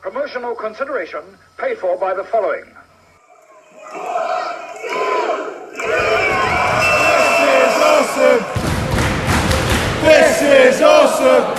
Promotional consideration paid for by the following. This is awesome!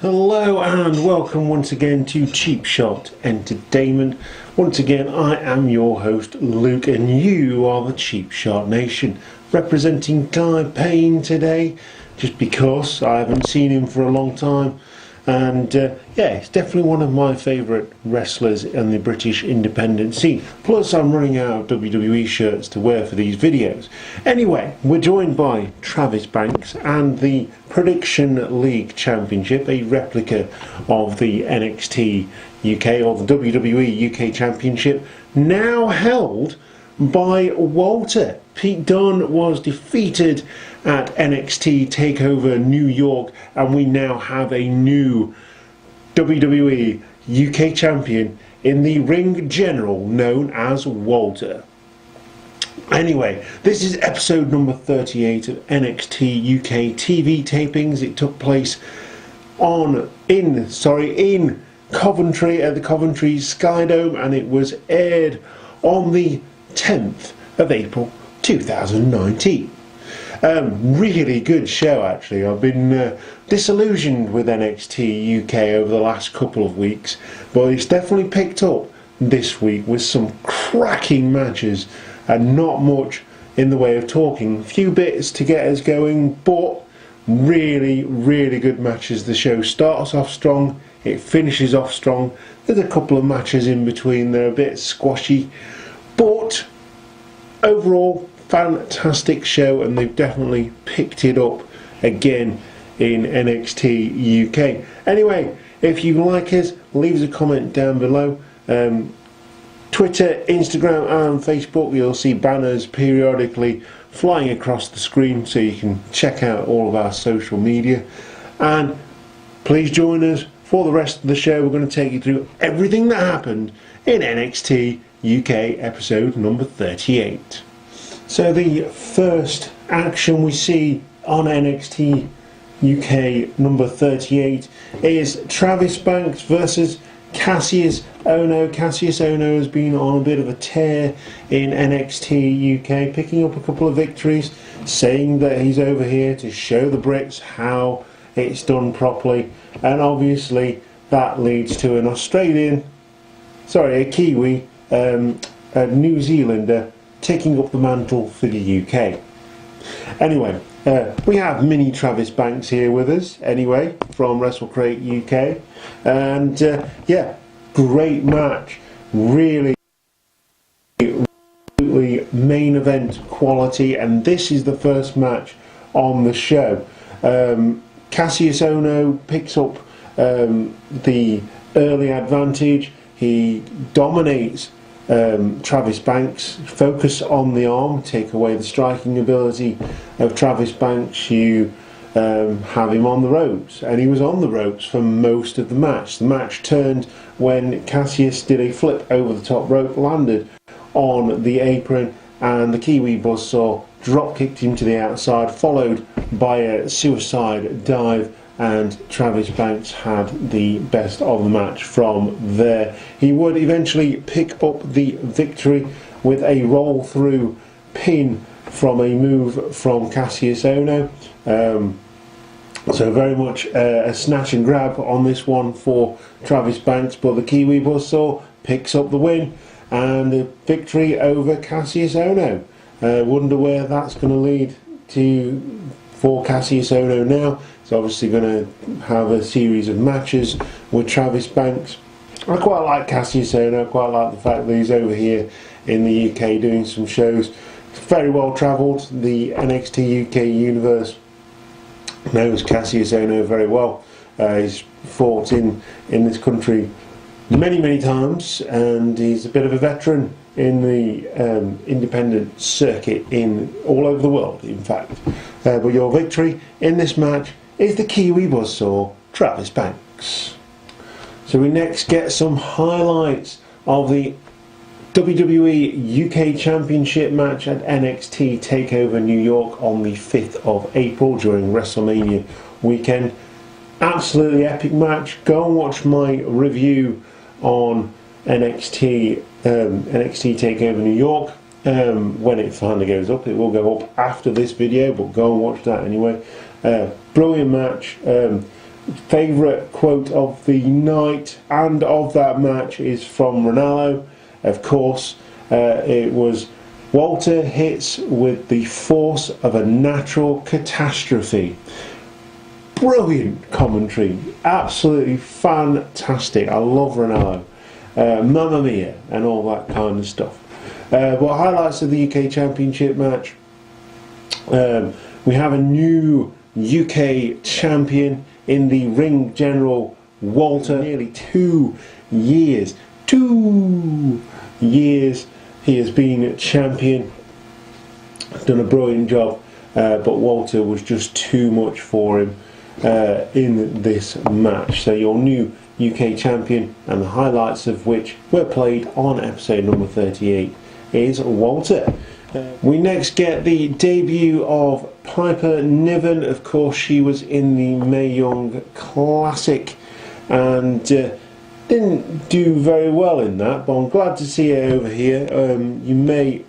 Hello and welcome once again to Cheap Shot Entertainment. Once again, I am your host Luke and you are the Cheap Shot Nation. Representing Guy Payne today, just because I haven't seen him for a long time. And yeah, it's definitely one of my favourite wrestlers in the British independent scene. Plus I'm running out of WWE shirts to wear for these videos. Anyway, we're joined by Travis Banks and the Prediction League Championship, a replica of the NXT UK or the WWE UK Championship, now held by Walter. Pete Dunne was defeated at NXT TakeOver New York, and we now have a new WWE UK champion in the ring general known as Walter. Anyway, this is episode number 38 of NXT UK TV tapings. It took place in Coventry at the Coventry Skydome, and it was aired on the 10th of April 2019. Really good show actually. I've been disillusioned with NXT UK over the last couple of weeks, but it's definitely picked up this week with some cracking matches and not much in the way of talking. A few bits to get us going, but really good matches. The show starts off strong, it finishes off strong. There's a couple of matches in between, they're a bit squashy, but overall fantastic show, and they've definitely picked it up again in NXT UK. Anyway, if you like us, leave us a comment down below. Twitter, Instagram and Facebook, you'll see banners periodically flying across the screen so you can check out all of our social media. And please join us for the rest of the show. We're going to take you through everything that happened in NXT UK episode number 38. So the first action we see on NXT UK number 38 is Travis Banks versus Kassius Ohno. Kassius Ohno has been on a bit of a tear in NXT UK, picking up a couple of victories, saying that he's over here to show the Brits how it's done properly, and obviously that leads to a Kiwi, a New Zealander taking up the mantle for the UK. Anyway, we have mini Travis Banks here with us, anyway, from WrestleCrate UK. And yeah, great match. Really main event quality, and this is the first match on the show. Kassius Ohno picks up the early advantage. He dominates Travis Banks, focus on the arm, take away the striking ability of Travis Banks. You have him on the ropes, and he was on the ropes for most of the match. The match turned when Kassius did a flip over the top rope, landed on the apron, and the Kiwi Buzzsaw drop kicked him to the outside, followed by a suicide dive, and Travis Banks had the best of the match from there. He would eventually pick up the victory with a roll through pin from a move from Kassius Ohno. So very much a snatch and grab on this one for Travis Banks, but the Kiwi Buzzsaw picks up the win and a victory over Kassius Ohno. Wonder where that's going to lead to for Kassius Ohno now. He's obviously going to have a series of matches with Travis Banks. I quite like Kassius Ohno. I quite like the fact that he's over here in the UK doing some shows. Very well travelled. The NXT UK universe knows Kassius Ohno very well. He's fought in this country many times, and he's a bit of a veteran in the independent circuit in all over the world, in fact. But your victory in this match is the Kiwi Buzzsaw, Travis Banks. So we next get some highlights of the WWE UK Championship match at NXT TakeOver New York on the 5th of April during WrestleMania weekend. Absolutely epic match. Go and watch my review on NXT Takeover New York. When it finally goes up, it will go up after this video, but go and watch that anyway. Brilliant match. Favourite quote of the night and of that match is from Ronaldo, of course. It was, "Walter hits with the force of a natural catastrophe." Brilliant commentary, absolutely fantastic. I love Ronaldo. Mamma mia and all that kind of stuff. But highlights of the UK Championship match. We have a new UK champion in the ring general, Walter. Nearly 2 years. 2 years he has been champion. Done a brilliant job, but Walter was just too much for him in this match. So your new UK champion, and the highlights of which were played on episode number 38, is Walter. We next get the debut of Piper Niven. Of course, she was in the Mae Young Classic and didn't do very well in that, but I'm glad to see her over here. You may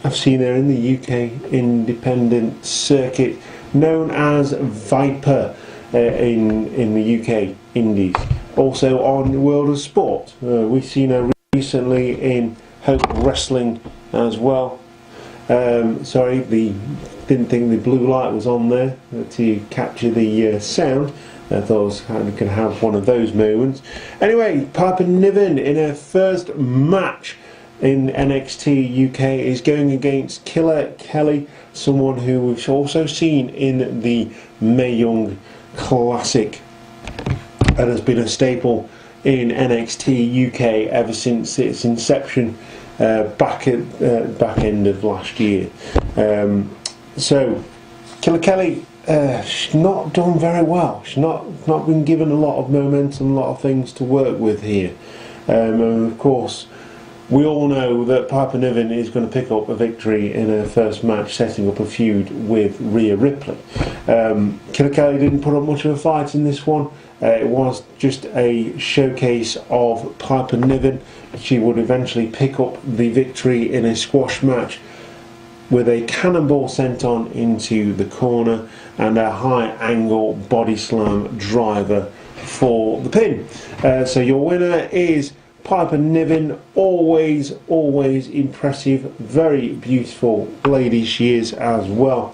have seen her in the UK independent circuit, known as Viper in the UK Indies. Also on World of Sport. We've seen her recently in Hope Wrestling as well. Sorry, didn't think the blue light was on there to capture the sound. I thought I was going to have one of those moments. Anyway, Piper Niven in her first match in NXT UK is going against Killer Kelly, someone who we've also seen in the Mae Young Classic and has been a staple in NXT UK ever since its inception back end of last year. So Killer Kelly, she's not done very well. She's not been given a lot of momentum, a lot of things to work with here. And of course, we all know that Piper Niven is going to pick up a victory in her first match, setting up a feud with Rhea Ripley. Killer Kelly didn't put up much of a fight in this one. It was just a showcase of Piper Niven. She would eventually pick up the victory in a squash match with a cannonball sent on into the corner and a high angle body slam driver for the pin. So your winner is Piper Niven. Always impressive, very beautiful lady she is as well.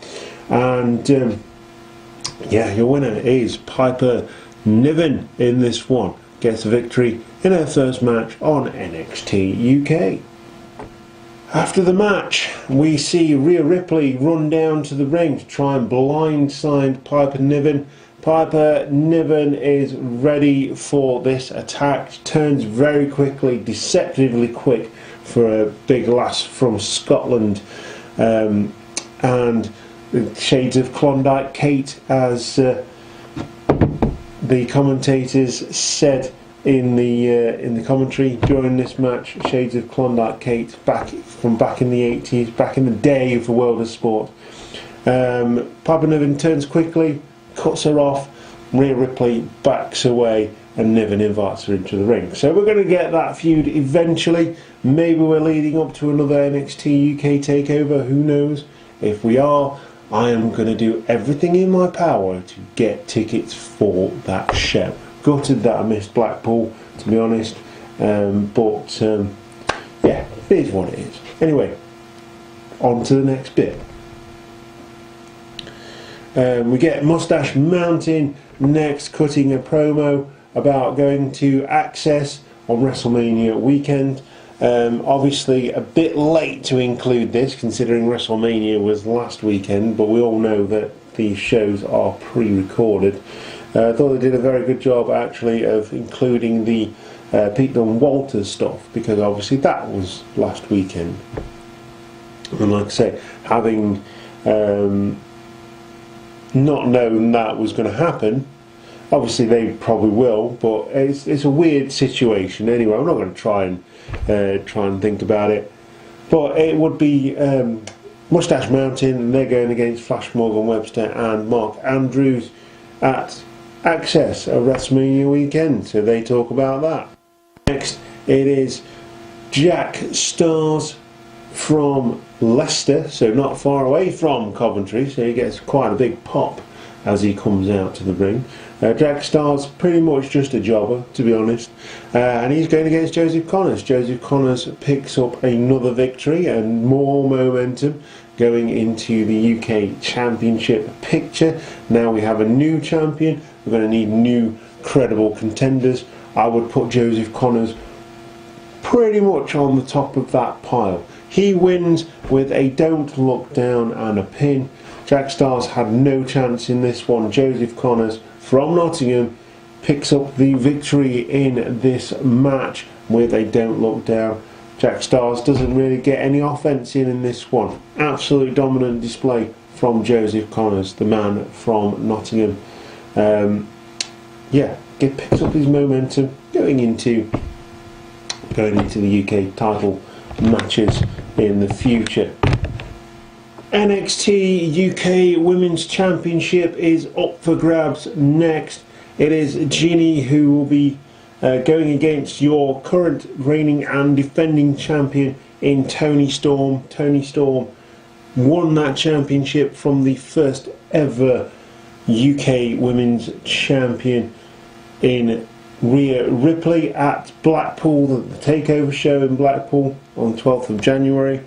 And yeah, your winner is Piper Niven in this one. Gets a victory in her first match on NXT UK. After the match, we see Rhea Ripley run down to the ring to try and blindside Piper Niven. Piper Niven is ready for this attack. She turns very quickly, deceptively quick for a big lass from Scotland. And shades of Klondike Kate, as the commentators said in the commentary during this match. Shades of Klondike Kate, back in the 80s, back in the day of the World of Sport. Piper Niven turns quickly, cuts her off. Rhea Ripley backs away, and Niven invites her into the ring. So we're going to get that feud eventually. Maybe we're leading up to another NXT UK takeover. Who knows? If we are, I am going to do everything in my power to get tickets for that show. Gutted that I missed Blackpool, to be honest, but yeah, it is what it is. Anyway, on to the next bit. We get Mustache Mountain next, cutting a promo about going to Access on WrestleMania weekend. Obviously a bit late to include this, considering WrestleMania was last weekend, but we all know that these shows are pre-recorded. I thought they did a very good job actually of including the Pete Dunne Walters stuff, because obviously that was last weekend. And like I say, having not known that was going to happen, obviously they probably will, but it's a weird situation anyway. I'm not going to try and think about it, but it would be Mustache Mountain, and they're going against Flash Morgan Webster and Mark Andrews at Access at WrestleMania weekend, so they talk about that. Next, it is Jack Stars from Leicester, so not far away from Coventry, so he gets quite a big pop as he comes out to the ring. Jack Starr's pretty much just a jobber, to be honest, and he's going against Joseph Connors. Joseph Connors picks up another victory and more momentum going into the UK Championship picture. Now we have a new champion, we're going to need new credible contenders. I would put Joseph Connors pretty much on the top of that pile. He wins with a don't look down and a pin. Jack Stars had no chance in this one. Joseph Connors from Nottingham picks up the victory in this match with a don't look down. Jack Stars doesn't really get any offense in this one. Absolute dominant display from Joseph Connors, the man from Nottingham. Picks up his momentum going into the UK title matches in the future. NXT UK Women's Championship is up for grabs next. It is Ginny who will be going against your current reigning and defending champion in Toni Storm. Toni Storm won that championship from the first ever UK Women's Champion in Rhea Ripley at Blackpool, the Takeover show in Blackpool on the 12th of January.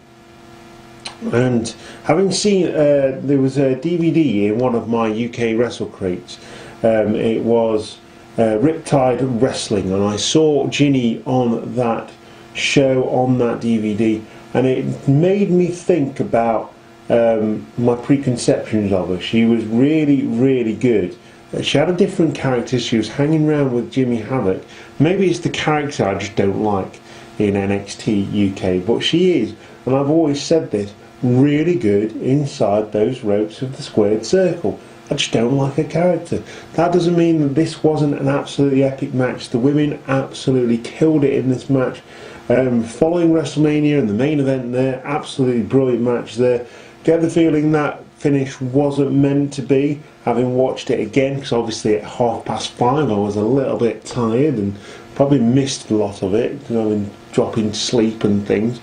And having seen, there was a DVD in one of my UK wrestle crates. It was Riptide Wrestling, and I saw Ginny on that show on that DVD, and it made me think about my preconceptions of her. She was really, really good. She had a different character. She was hanging around with Jimmy Havoc. Maybe it's the character I just don't like in NXT UK, but she is, and I've always said this, really good inside those ropes of the squared circle. I just don't like her character. That doesn't mean that this wasn't an absolutely epic match. The women absolutely killed it in this match. Following WrestleMania and the main event there, absolutely brilliant match there. Get the feeling that finish wasn't meant to be, having watched it again, because obviously at 5:30 I was a little bit tired and probably missed a lot of it, because I've been dropping sleep and things.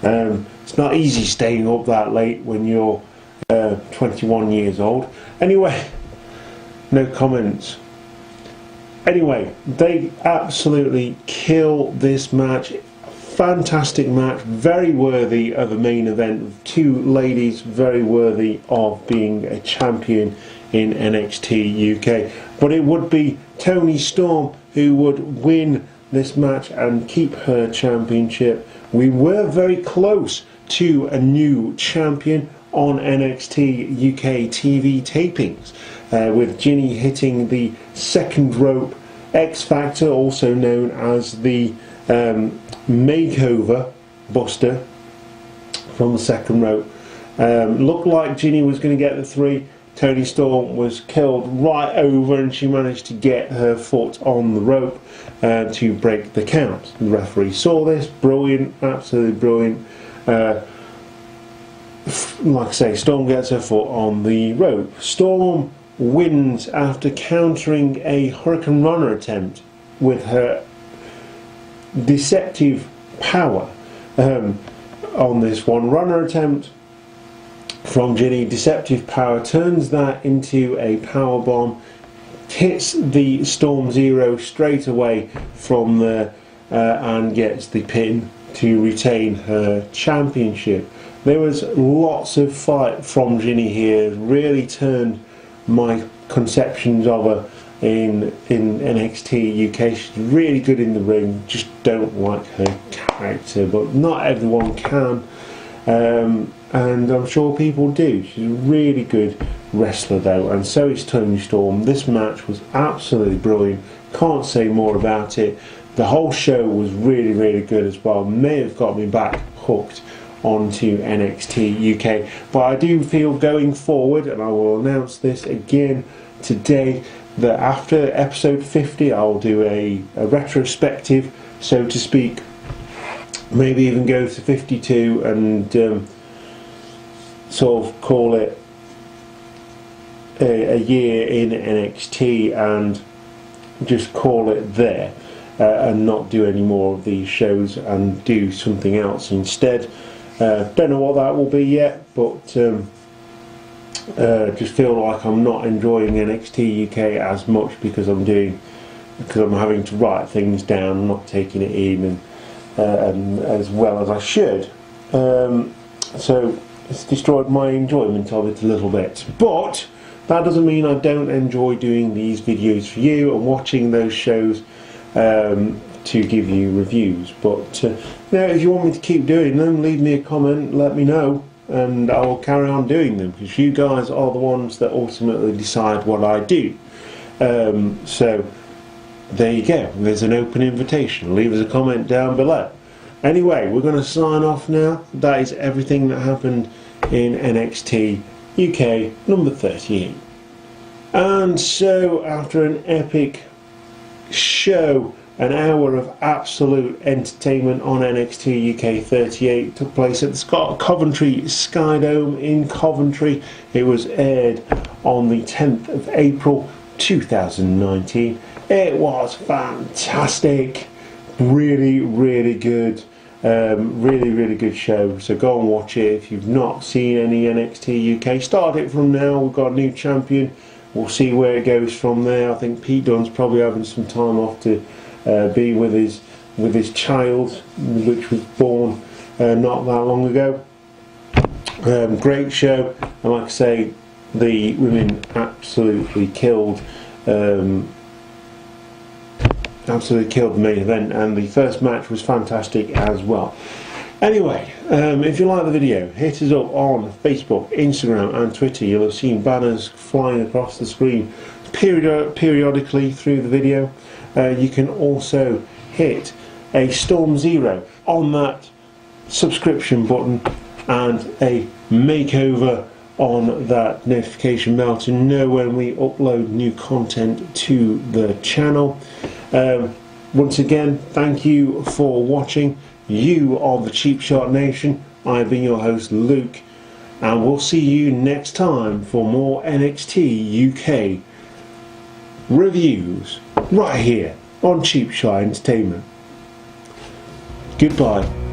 It's not easy staying up that late when you're 21 years old. Anyway, no comments. Anyway, they absolutely kill this match. Fantastic match, very worthy of a main event. Two ladies very worthy of being a champion in NXT UK. But it would be Toni Storm who would win this match and keep her championship. We were very close to a new champion on NXT UK TV tapings, with Ginny hitting the second rope X Factor, also known as the makeover buster from the second rope. Looked like Ginny was going to get the three. Toni Storm was killed right over, and she managed to get her foot on the rope to break the count. The referee saw this. Brilliant, absolutely brilliant. Like I say, Storm gets her foot on the rope. Storm wins after countering a Hurricane Runner attempt with her deceptive power on this one. Runner attempt from Ginny, deceptive power, turns that into a power bomb, hits the Storm Zero straight away from there, and gets the pin to retain her championship. There was lots of fight from Ginny here, really turned my conceptions of her in NXT UK. She's really good in the ring, just don't like her character, but not everyone can, and I'm sure people do. She's a really good wrestler though, and so is Toni Storm. This match was absolutely brilliant, can't say more about it. The whole show was really, really good as well. May have got me back hooked onto NXT UK, but I do feel going forward, and I will announce this again today, that after episode 50 I'll do a retrospective, so to speak, maybe even go to 52 and sort of call it a year in NXT and just call it there. and not do any more of these shows and do something else instead. Don't know what that will be yet, but just feel like I'm not enjoying NXT UK as much because I'm having to write things down, not taking it in and as well as I should. So it's destroyed my enjoyment of it a little bit. But that doesn't mean I don't enjoy doing these videos for you and watching those shows to give you reviews. But now, if you want me to keep doing them, leave me a comment, let me know, and I will carry on doing them, because you guys are the ones that ultimately decide what I do. So there you go, there's an open invitation. Leave us a comment down below. Anyway, we're going to sign off now. That is everything that happened in NXT UK number 38. And so, after an epic show, an hour of absolute entertainment on NXT UK 38 took place at the Coventry Sky Dome in Coventry. It was aired on the 10th of April 2019. It was fantastic, really, really good. Really good show, so go and watch it if you've not seen any NXT UK. Start it from now. We've got a new champion, we'll see where it goes from there. I think Pete Dunne's probably having some time off to be with his child, which was born not that long ago. Great show, and like I say, the women absolutely killed the main event, and the first match was fantastic as well. Anyway, if you like the video, hit us up on Facebook, Instagram and Twitter. You'll have seen banners flying across the screen periodically through the video. You can also hit a Storm Zero on that subscription button and a makeover on that notification bell to know when we upload new content to the channel. Once again, thank you for watching. You are the Cheap Shot Nation. I've been your host, Luke, and we'll see you next time for more NXT UK reviews right here on Cheap Shot Entertainment. Goodbye.